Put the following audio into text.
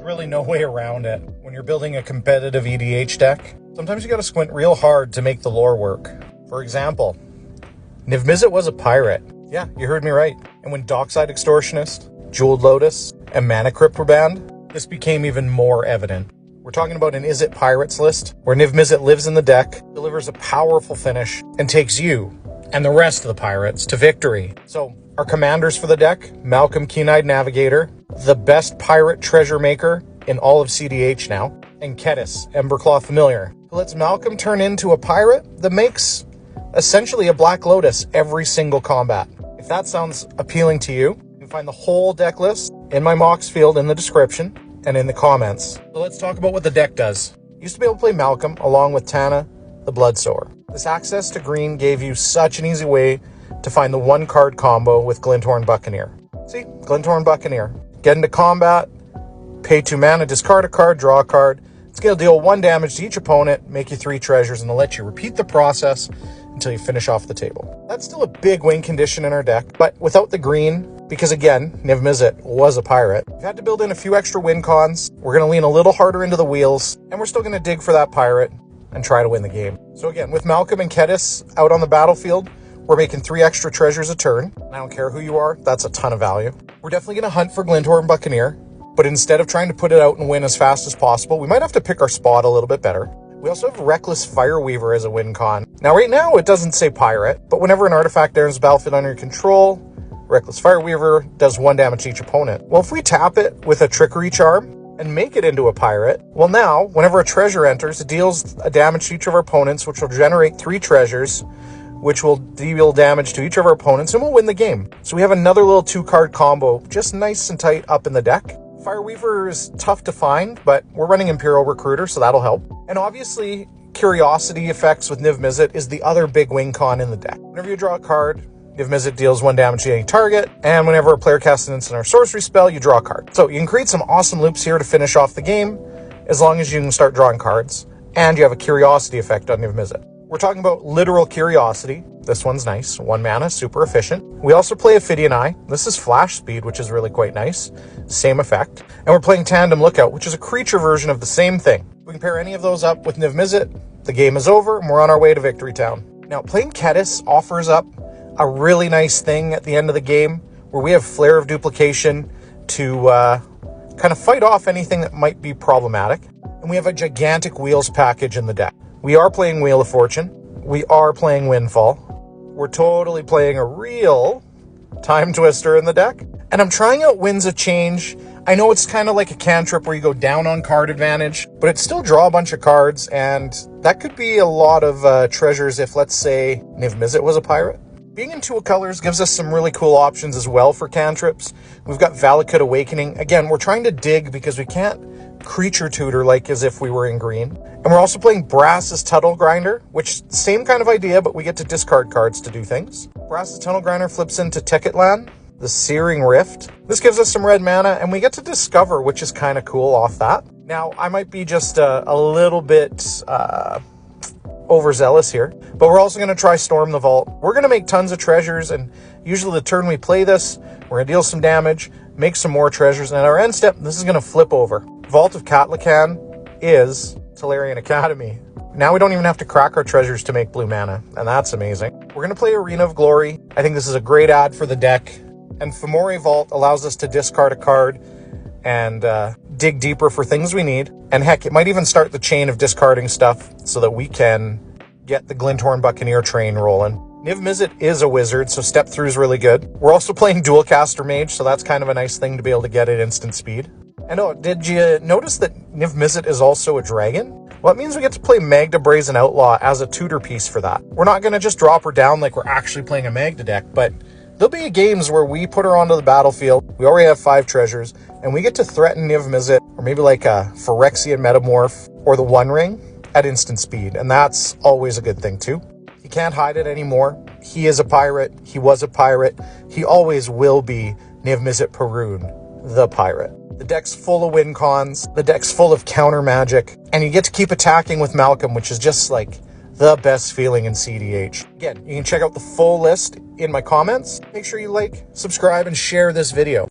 Really no way around it. When you're building a competitive EDH deck, sometimes you gotta squint real hard to make the lore work. For example, Niv-Mizzet was a pirate. Yeah, you heard me right. And when Dockside Extortionist, Jeweled Lotus, and Mana Crypt were banned, this became even more evident. We're talking about an Is It Pirates list, where Niv-Mizzet lives in the deck, delivers a powerful finish, and takes you and the rest of the pirates to victory. So, our commanders for the deck, Malcolm, Keen-Eyed Navigator, the best pirate treasure maker in all of cEDH now, and Kediss, Emberclaw Familiar, who lets Malcolm turn into a pirate that makes essentially a Black Lotus every single combat. If that sounds appealing to you, you can find the whole deck list in my mocks field in the description and in the comments. So let's talk about what the deck does. You used to be able to play Malcolm along with Tana, the Bloodsower. This access to green gave you such an easy way to find the one card combo with Glinthorn Buccaneer. See, Glinthorn Buccaneer. Get into combat, pay 2 mana, discard a card, draw a card. It's going to deal 1 damage to each opponent, make you 3 treasures, and it'll let you repeat the process until you finish off the table. That's still a big win condition in our deck, but without the green, because again, Niv-Mizzet was a pirate, we've had to build in a few extra win cons. We're going to lean a little harder into the wheels, and we're still going to dig for that pirate and try to win the game. So again, with Malcolm and Kediss out on the battlefield, we're making 3 extra treasures a turn. I don't care who you are, that's a ton of value. We're definitely going to hunt for Glinthorn Buccaneer, but instead of trying to put it out and win as fast as possible, we might have to pick our spot a little bit better. We also have Reckless Fireweaver as a win con. Now right now it doesn't say pirate, but whenever an artifact enters the battlefield under your control, Reckless Fireweaver does 1 damage to each opponent. Well, if we tap it with a Trickery Charm and make it into a pirate, well now, whenever a treasure enters, it deals a damage to each of our opponents, which will generate 3 treasures, which will deal damage to each of our opponents, and we'll win the game. So we have another little 2-card combo, just nice and tight up in the deck. Fireweaver is tough to find, but we're running Imperial Recruiter, so that'll help. And obviously, Curiosity effects with Niv-Mizzet is the other big win con in the deck. Whenever you draw a card, Niv-Mizzet deals 1 damage to any target, and whenever a player casts an instant or sorcery spell, you draw a card. So you can create some awesome loops here to finish off the game, as long as you can start drawing cards, and you have a Curiosity effect on Niv-Mizzet. We're talking about literal Curiosity. This one's nice. 1 mana, super efficient. We also play Ophidian Eye. This is flash speed, which is really quite nice. Same effect. And we're playing Tandem Lookout, which is a creature version of the same thing. We can pair any of those up with Niv-Mizzet. The game is over, and we're on our way to Victory Town. Now, playing Kediss offers up a really nice thing at the end of the game, where we have Flare of Duplication to kind of fight off anything that might be problematic. And we have a gigantic Wheels package in the deck. We are playing Wheel of Fortune. We are playing Windfall. We're totally playing a real Time Twister in the deck. And I'm trying out Winds of Change. I know it's kind of like a cantrip where you go down on card advantage, but it still draw a bunch of cards, and that could be a lot of treasures if, let's say, Niv-Mizzet was a pirate. Being in 2 colors gives us some really cool options as well for cantrips. We've got Valakut Awakening. Again, we're trying to dig because we can't creature tutor like as if we were in green. And we're also playing Brass's Tuttle Grinder, which same kind of idea, but we get to discard cards to do things. Brass's Tunnel Grinder flips into Ticketland, the Searing Rift. This gives us some red mana, and we get to discover, which is kind of cool off that. Now, I might be just a little bit overzealous here, but we're also going to try Storm the Vault. We're going to make tons of treasures, and usually the turn we play this, we're going to deal some damage, make some more treasures, and at our end step, this is going to flip over. Vault of Catlacan is Tolarian Academy. Now we don't even have to crack our treasures to make blue mana, and that's amazing. We're going to play Arena of Glory. I think this is a great add for the deck, and Fomori Vault allows us to discard a card and dig deeper for things we need. And heck, it might even start the chain of discarding stuff so that we can get the Glinthorn Buccaneer train rolling. Niv-Mizzet is a wizard, so step through is really good. We're also playing Dualcaster Mage, so that's kind of a nice thing to be able to get at instant speed. And oh, did you notice that Niv-Mizzet is also a dragon? Well, it means we get to play Magda Brazen Outlaw as a tutor piece for that. We're not going to just drop her down like we're actually playing a Magda deck, but there'll be games where we put her onto the battlefield, we already have 5 treasures, and we get to threaten Niv-Mizzet, or maybe like a Phyrexian Metamorph, or the One Ring, at instant speed, and that's always a good thing too. You can't hide it anymore. He is a pirate, he was a pirate, he always will be Niv-Mizzet Parun, the pirate. The deck's full of win cons, the deck's full of counter magic, and you get to keep attacking with Malcolm, which is just like the best feeling in cEDH. Again, you can check out the full list in my comments. Make sure you like, subscribe, and share this video.